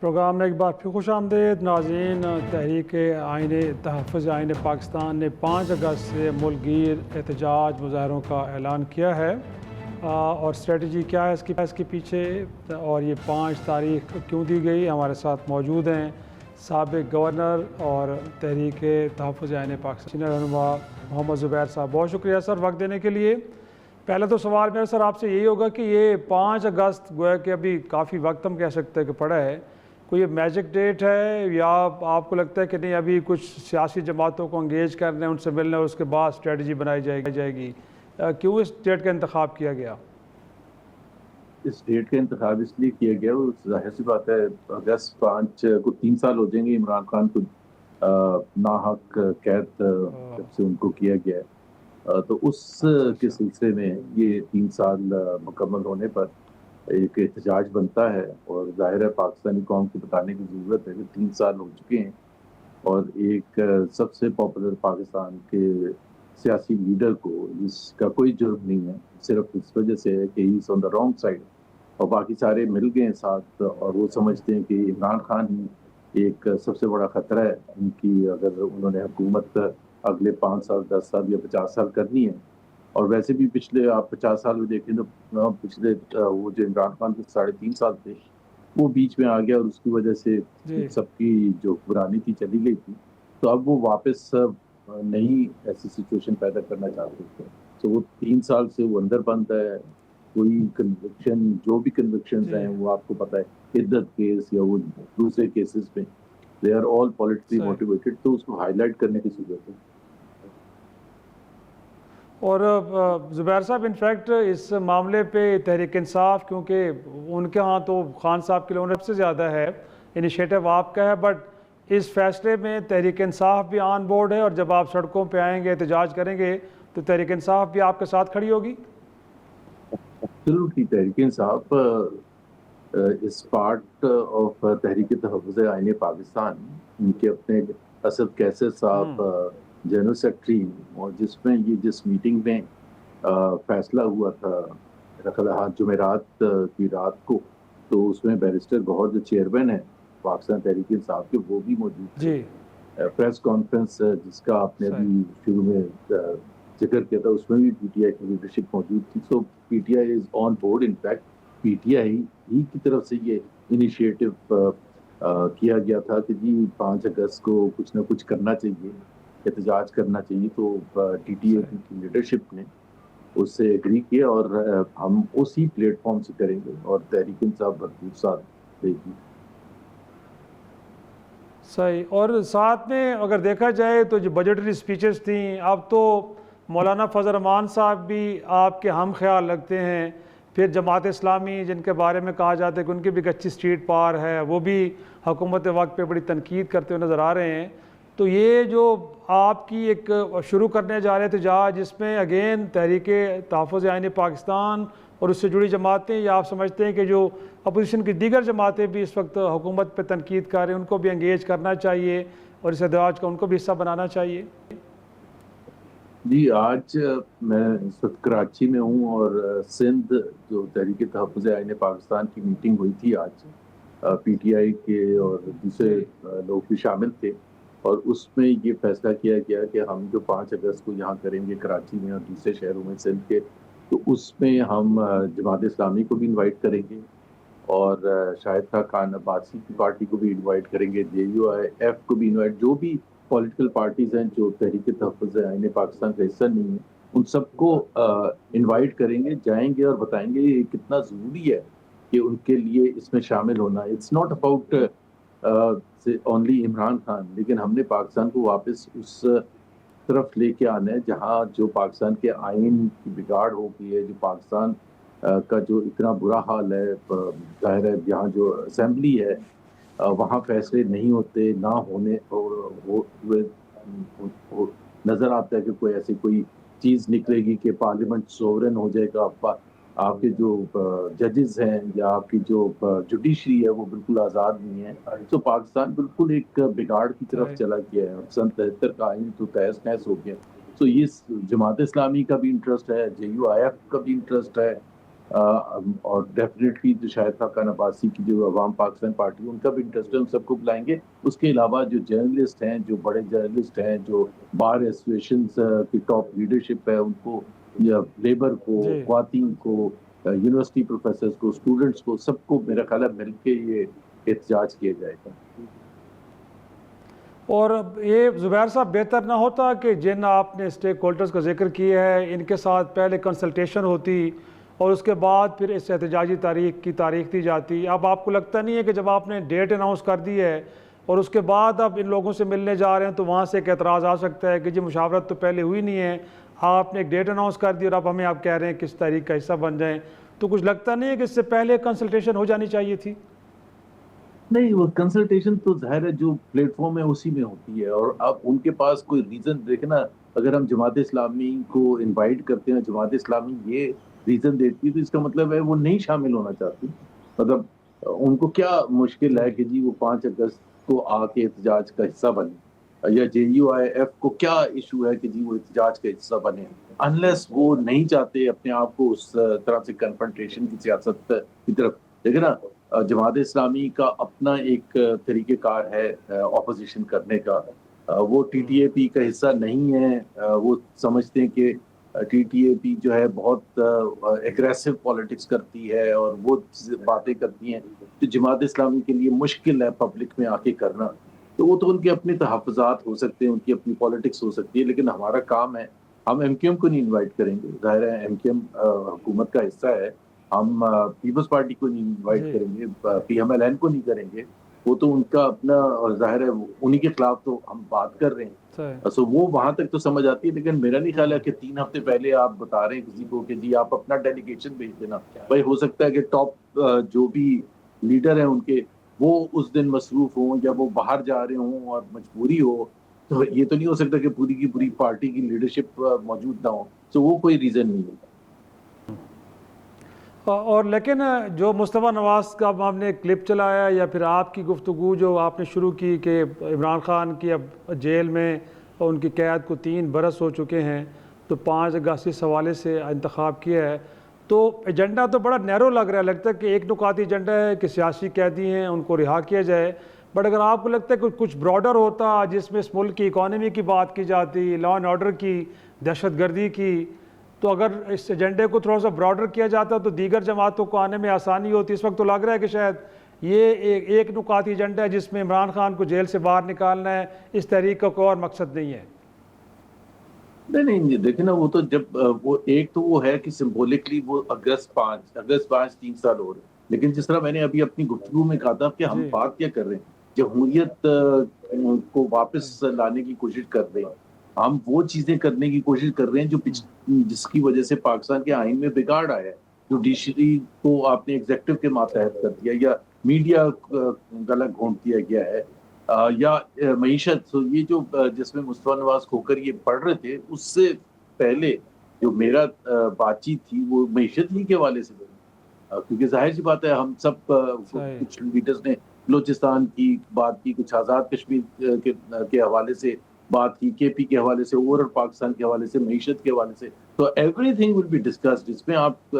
Programme میں ایک بار پھر خوش آمدید ناظرین۔ تحریک آئین تحفظ آئین پاکستان نے 5 اگست سے ملک گیر احتجاج مظاہروں کا اعلان کیا ہے، اور اسٹریٹجی کیا ہے اس کے پیچھے، اور یہ 5 تاریخ کیوں دی گئی؟ ہمارے ساتھ موجود ہیں سابق گورنر اور تحریک تحفظ آئین پاکستان سینئر رہنما محمد زبیر صاحب۔ بہت شکریہ سر وقت دینے کے لیے۔ پہلے تو سوال میرا سر آپ سے یہی ہوگا کہ یہ 5 اگست گویا کہ ابھی کافی وقت ہم کہہ سکتے ہیں کہ پڑا ہے، کوئی یہ میجک ڈیٹ ہے یا آپ کو لگتا ہے کہ نہیں ابھی کچھ سیاسی جماعتوں کو انگیج کرنے، ان سے ملنے، اس کے بعد اسٹریٹجی بنائی جائے گی؟ کیوں اس ڈیٹ کا انتخاب کیا گیا؟ اس ڈیٹ کا انتخاب اس لیے کیا گیا، وہ ظاہر سی بات ہے اگست 5 کو 3 سال ہو جائیں گے عمران خان کو ناحق قید جب سے ان کو کیا گیا ہے، تو اس کے سلسلے میں یہ 3 سال مکمل ہونے پر ایک احتجاج بنتا ہے، اور ظاہر ہے پاکستانی قوم کو بتانے کی ضرورت ہے کہ 3 سال ہو چکے ہیں، اور ایک سب سے پاپولر پاکستان کے سیاسی لیڈر کو جس کا کوئی جرم نہیں ہے، صرف اس وجہ سے ہے کہ ہی از آن دا رانگ سائڈ، اور باقی سارے مل گئے ہیں ساتھ، اور وہ سمجھتے ہیں کہ عمران خان ہی ایک سب سے بڑا خطرہ ہے ان کی، اگر انہوں نے حکومت اگلے 5 سال 10 سال یا 50 سال کرنی ہے۔ اور ویسے بھی پچھلے آپ 50 سال میں دیکھیں تو پچھلے وہ جو عمران خان کے 3.5 سال تھے وہ بیچ میں آ گیا، اور اس کی وجہ سے سب کی جو حکمرانی تھی چلی گئی تھی، تو اب وہ واپس نہیں ایسی سچویشن پیدا کرنا چاہتے تھے، تو وہ 3 سال سے وہ اندر بند ہے۔ کوئی کنوکشن، جو بھی کنوکشنز ہیں وہ آپ کو پتہ ہے عدت کیس یا وہ دوسرے کیسز میں they are all politically motivated, تو اس کو ہائی لائٹ کرنے کی ضرورت ہے۔ اور زبیر صاحب انفیکٹ اس معاملے پہ تحریک انصاف، کیونکہ ان کے ہاں تو خان صاحب کے لوگوں سے زیادہ ہے، انیشیٹو آپ کا ہے، بٹ اس فیصلے میں تحریک انصاف بھی آن بورڈ ہے، اور جب آپ سڑکوں پہ آئیں گے احتجاج کریں گے تو تحریک انصاف بھی آپ کے ساتھ کھڑی ہوگی؟ ضرور کی تحریک انصاف اس پارٹ آف تحریک تحفظ آئین پاکستان، ان کے اپنے اسد کیسر صاحب جنرل سیکرٹری، اور جس میٹنگ میں فیصلہ ہوا تھا جمعرات کی رات کو، تو اس میں بیرسٹر گوہر جو چیئرمین ہے پاکستان تحریک انصاف کے، وہ بھی موجود تھے۔ پریس کانفرنس جس کا آپ نے ابھی شروع میں ذکر کیا تھا، اس میں بھی پی ٹی آئی کی لیڈرشپ موجود تھی، so P T I is on board. In fact P T I ہی کی طرف سے یہ انیشیٹو کیا گیا تھا کہ جی 5 اگست کو کچھ نہ کچھ کرنا چاہیے، احتجاج کرنا چاہیے، تو ٹی ٹی اے کی لیڈرشپ نے اس سے ایگری کیا، اور ہم اسی پلیٹ فارم سے کریں گے، اور تحریک انصاف بھرپور ساتھ دے گی۔ صحیح۔ اور ساتھ میں اگر دیکھا جائے تو جو بجٹری سپیچز تھیں، اب تو مولانا فضل الرحمان صاحب بھی آپ کے ہم خیال لگتے ہیں، پھر جماعت اسلامی جن کے بارے میں کہا جاتا ہے کہ ان کی بھی ایک اچھی اسٹریٹ پار ہے، وہ بھی حکومت وقت پہ بڑی تنقید کرتے ہوئے نظر آ رہے ہیں۔ تو یہ جو آپ کی ایک شروع کرنے جا رہے احتجاج، جس میں اگین تحریک تحفظ آئین پاکستان اور اس سے جڑی جماعتیں، یا آپ سمجھتے ہیں کہ جو اپوزیشن کی دیگر جماعتیں بھی اس وقت حکومت پہ تنقید کر رہے ہیں، ان کو بھی انگیج کرنا چاہیے اور اس احتجاج کا ان کو بھی حصہ بنانا چاہیے؟ جی، آج میں اس وقت کراچی میں ہوں، اور سندھ جو تحریک تحفظ آئین پاکستان کی میٹنگ ہوئی تھی آج، پی ٹی آئی کے اور دوسرے لوگ بھی شامل تھے، اور اس میں یہ فیصلہ کیا گیا کہ ہم جو 5 اگست کو یہاں کریں گے کراچی میں اور دوسرے شہروں میں سندھ کے، تو اس میں ہم جماعت اسلامی کو بھی انوائٹ کریں گے، اور شاہد خان عباسی کی پارٹی کو بھی انوائٹ کریں گے، جے یو آئی ایف کو بھی انوائٹ، جو بھی پولیٹیکل پارٹیز ہیں جو تحریک تحفظ آئین پاکستان کا حصہ نہیں ہیں، ان سب کو انوائٹ کریں گے، جائیں گے اور بتائیں گے یہ کتنا ضروری ہے کہ ان کے لیے اس میں شامل ہونا۔ It's not about only Imran Khan, لیکن ہم نے پاکستان کو واپس اس طرف لے کے آنا ہے جہاں جو پاکستان کے آئین کی بگاڑ ہو گئی ہے، جو پاکستان کا جو اتنا برا حال ہے، ظاہر ہے یہاں جو اسمبلی ہے وہاں فیصلے نہیں ہوتے، نہ ہونے نظر آتا ہے کہ کوئی ایسی کوئی چیز نکلے گی کہ پارلیمنٹ سوورن ہو جائے گا، آپ کے جو ججز ہیں یا آپ کی جو جوڈیشری ہے وہ بالکل آزاد نہیں ہے، تو پاکستان بالکل ایک بگاڑ کی طرف چلا گیا ہے، اور سن 73 کا آئین تو تہس نہس ہو گیا۔ تو یہ جماعت اسلامی کا بھی انٹرسٹ ہے، جے یو آئی ایف کا بھی انٹرسٹ ہے، اور ڈیفینیٹلی جو شاہد خاقان عباسی کی جو عوام پاکستان پارٹی ان کا بھی انٹرسٹ ہے، ان سب کو بلائیں گے. اس کے علاوہ جو جرنلسٹ ہیں، جو بڑے جرنلسٹ ہیں، جو بار ایسوسیشنز کی ٹاپ لیڈرشپ ہے، ان کو، یا لیبر کو، جی. خواتین کو، یونیورسٹی پروفیسرز کو، اسٹوڈنٹس کو، سب کو میرا خیال ہے مل کے یہ احتجاج کیا جائے گا. اور یہ زبیر صاحب بہتر نہ ہوتا کہ جن آپ نے اسٹیک ہولڈرز کا ذکر کیا ہے ان کے ساتھ پہلے کنسلٹیشن ہوتی اور اس کے بعد پھر اس احتجاجی تاریخ دی جاتی؟ اب آپ کو لگتا نہیں ہے کہ جب آپ نے ڈیٹ اناؤنس کر دی ہے اور اس کے بعد اب ان لوگوں سے ملنے جا رہے ہیں تو وہاں سے ایک اعتراض آ سکتا ہے کہ جی مشاورت تو پہلے ہوئی نہیں ہے، آپ نے ایک ڈیٹ اناؤنس کر دی اور اب ہمیں آپ کہہ رہے ہیں کہ اس تاریخ کا حصہ بن جائیں؟ تو کچھ لگتا نہیں ہے کہ اس سے پہلے کنسلٹیشن ہو جانی چاہیے تھی؟ نہیں، وہ کنسلٹیشن تو ظاہر ہے جو پلیٹ فارم ہے اسی میں ہوتی ہے، اور اب ان کے پاس کوئی ریزن دیکھیں نا، اگر ہم جماعت اسلامی کو انوائٹ کرتے ہیں، جماعت اسلامی یہ ریزن دیتی ہے تو اس کا مطلب ہے وہ نہیں شامل ہونا چاہتی. مطلب ان کو کیا مشکل ہے کہ جی وہ 5 اگست کو آ کے احتجاج کا حصہ بنے، یا JUIF کو کیا ایشو ہے کہ جی وہ احتجاج کا حصہ بنے، انلیس وہ نہیں چاہتے اپنے آپ کو اس طرح سے کنفرنٹیشن کی سیاست کی طرف. دیکھیں نا، جماعت اسلامی کا اپنا ایک طریقہ کار ہے اپوزیشن کرنے کا. وہ TTAP کا حصہ نہیں ہے. وہ سمجھتے ہیں کہ TTAP جو ہے بہت ایگریسو پالیٹکس کرتی ہے اور وہ باتیں کرتی ہیں جو جماعت اسلامی کے لیے مشکل ہے پبلک میں آ کے کرنا. تو وہ تو ان کے اپنے تحفظات ہو سکتے ہیں، ان کی اپنی پالیٹکس ہو سکتی ہے، لیکن ہمارا کام ہے، ہم MQM کو نہیں انوائٹ کریں گے. ظاہر ہے MQM حکومت کا حصہ ہے، ہم پیپلز پارٹی کو نہیں انوائٹ جی. کریں گے، PMLN کو نہیں کریں گے. وہ تو ان کا اپنا، اور ظاہر ہے انہی کے خلاف تو ہم بات کر رہے ہیں. صحیح. سو وہ وہاں تک تو سمجھ آتی ہے، لیکن میرا نہیں خیال ہے کہ 3 ہفتے پہلے آپ بتا رہے ہیں کسی کو کہ جی آپ اپنا ڈیلیگیشن بھیج دینا. بھائی ہو سکتا ہے کہ ٹاپ جو بھی لیڈر ہیں ان کے، وہ اس دن مصروف ہوں یا وہ باہر جا رہے ہوں اور مجبوری ہو. تو یہ تو نہیں ہو سکتا کہ پوری کی پوری پارٹی کی لیڈرشپ موجود نہ ہو. تو وہ کوئی ریزن نہیں ہے. اور لیکن جو مصطفیٰ نواز کا آپ نے کلپ چلایا یا پھر آپ کی گفتگو جو آپ نے شروع کی کہ عمران خان کی اب جیل میں اور ان کی قید کو 3 برس ہو چکے ہیں تو 5 اگست اس حوالے سے انتخاب کیا ہے، تو ایجنڈا تو بڑا نیرو لگ رہا ہے. لگتا ہے کہ ایک نکاتی ایجنڈا ہے کہ سیاسی قیدی ہیں ان کو رہا کیا جائے، بٹ اگر آپ کو لگتا ہے کہ کچھ براڈر ہوتا جس میں اس ملک کی اکانومی کی بات کی جاتی، لا اینڈ آرڈر کی، دہشت گردی کی، تو اگر اس ایجنڈے کو تھوڑا سا براڈر کیا جاتا تو دیگر جماعتوں کو آنے میں آسانی ہوتی. اس وقت تو لگ رہا ہے کہ شاید یہ ایک نکاتی ایجنڈا ہے جس میں عمران خان کو جیل سے باہر نکالنا ہے، اس تحریک کا کوئی اور مقصد نہیں ہے. نہیں دیکھیں نا، وہ تو جب وہ ایک تو وہ ہے کہ سمبولکلی وہ اگست 5 3 سال ہو رہے ہیں، لیکن جس طرح میں نے ابھی اپنی گفتگو میں کہا تھا کہ ہم جی. بات کیا کر رہے ہیں، جمہوریت کو واپس لانے کی کوشش کر رہے ہیں. ہم وہ چیزیں کرنے کی کوشش کر رہے ہیں جو جس کی وجہ سے پاکستان کے آئین میں بگاڑ آیا ہے. جوڈیشری کو آپ نے ایگزیکٹو کے ماتحت کر دیا، یا میڈیا گلا گھونٹ دیا گیا ہے، یا معیشت. تو یہ جو جس میں مصطفیٰ نواز کھوکر یہ پڑھ رہے تھے، اس سے پہلے جو میرا بات چیت تھی وہ معیشت ہی کے حوالے سے، کیونکہ ظاہر سی بات ہے ہم سب صحیح. کچھ لیڈرز نے بلوچستان کی بات کی، کچھ آزاد کشمیر کے حوالے سے بات کی، KP کے حوالے سے، اوور پاکستان کے حوالے سے، معیشت کے حوالے سے. تو everything will be discussed. اس میں آپ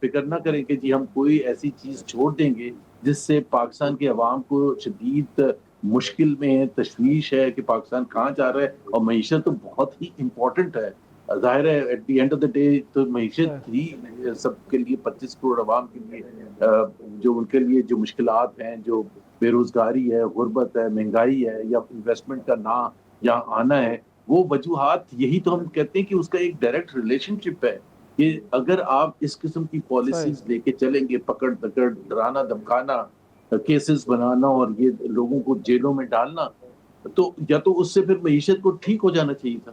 فکر نہ کریں کہ جی ہم کوئی ایسی چیز چھوڑ دیں گے جس سے پاکستان کے عوام کو شدید مشکل میں ہے، تشویش ہے کہ پاکستان کہاں جا رہا ہے. اور معیشت تو بہت ہی امپورٹنٹ ہے. ظاہر ہے at the end of the day تو معیشت ہی سب کے لیے، 25 کروڑ عوام کے لیے، جو ان کے لیے جو مشکلات ہیں، جو بے روزگاری ہے، غربت ہے، مہنگائی ہے، یا انویسٹمنٹ کا نہ یہاں آنا ہے، وہ وجوہات یہی تو ہم کہتے ہیں کہ اس کا ایک ڈائریکٹ ریلیشن شپ ہے کہ اگر آپ اس قسم کی صحیح. پالیسیز لے کے چلیں گے، پکڑ دکڑ، ڈرانا دھمکانا، کیسز بنانا اور یہ لوگوں کو جیلوں میں ڈالنا، تو یا تو اس سے پھر معیشت کو ٹھیک ہو جانا چاہیے تھا.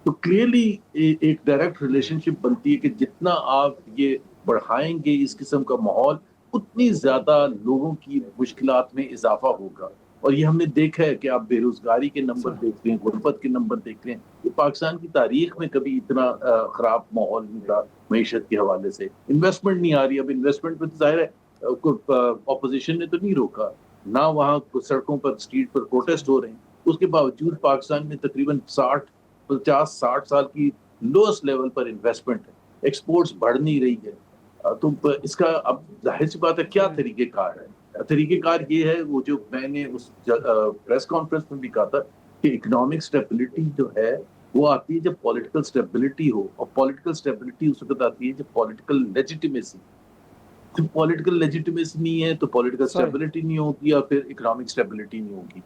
تو کلیئرلی ایک ڈائریکٹ ریلیشن شپ بنتی ہے کہ جتنا آپ یہ بڑھائیں گے اس قسم کا ماحول، اتنی زیادہ لوگوں کی مشکلات میں اضافہ ہوگا. اور یہ ہم نے دیکھا ہے کہ آپ بے روزگاری کے نمبر دیکھ لیں، غربت کے نمبر دیکھ لیں، یہ پاکستان کی تاریخ میں کبھی اتنا خراب ماحول نہیں تھا معیشت کے حوالے سے. انویسٹمنٹ نہیں آ رہی. اب انویسٹمنٹ پہ ظاہر ہے اپوزیشن نے تو نہیں روکا، نہ وہاں سڑکوں پر اسٹریٹ پر پروٹیسٹ ہو رہے ہیں. اس کے باوجود پاکستان میں تقریباً 50-60 سال کی لوئسٹ لیول پر انویسٹمنٹ ہے. ایکسپورٹس بڑھ نہیں رہی ہے. تو اس کا اب ظاہر سی بات ہے کیا طریقہ کار ہے؟ طریقہ کار یہ ہے وہ جو میں نے اس پریس کانفرنس میں بھی کہا تھا کہ اکنامک اسٹیبلٹی جو ہے وہ آتی ہے جب پولیٹیکل اسٹیبلٹی ہو، اور پولیٹیکل اسٹیبلٹی اس وقت آتی ہے جب پولیٹیکل لیجیٹیمیسی، جب پولیٹیکل لیجیٹیمیسی نہیں ہے تو پولیٹیکل صحیح اسٹیبلٹی نہیں ہوگی اور پھر اکنامک اسٹیبلٹی نہیں ہوگی۔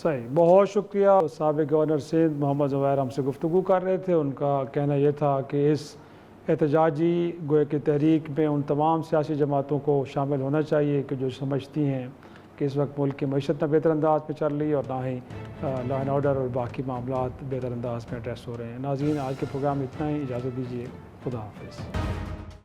صحیح، بہت شکریہ۔ سابق گورنر سندھ محمد زبیر ہم سے گفتگو کر رہے تھے۔ ان کا کہنا یہ تھا کہ اس احتجاجی گویا کی تحریک میں ان تمام سیاسی جماعتوں کو شامل ہونا چاہیے کہ جو سمجھتی ہیں کہ اس وقت ملک کی معیشت نہ بہتر انداز پہ چل رہی ہے اور نہ ہی لا اینڈ آرڈر اور باقی معاملات بہتر انداز میں ایڈریس ہو رہے ہیں۔ ناظرین، آج کے پروگرام میں اتنا ہی، اجازت دیجیے، خدا حافظ۔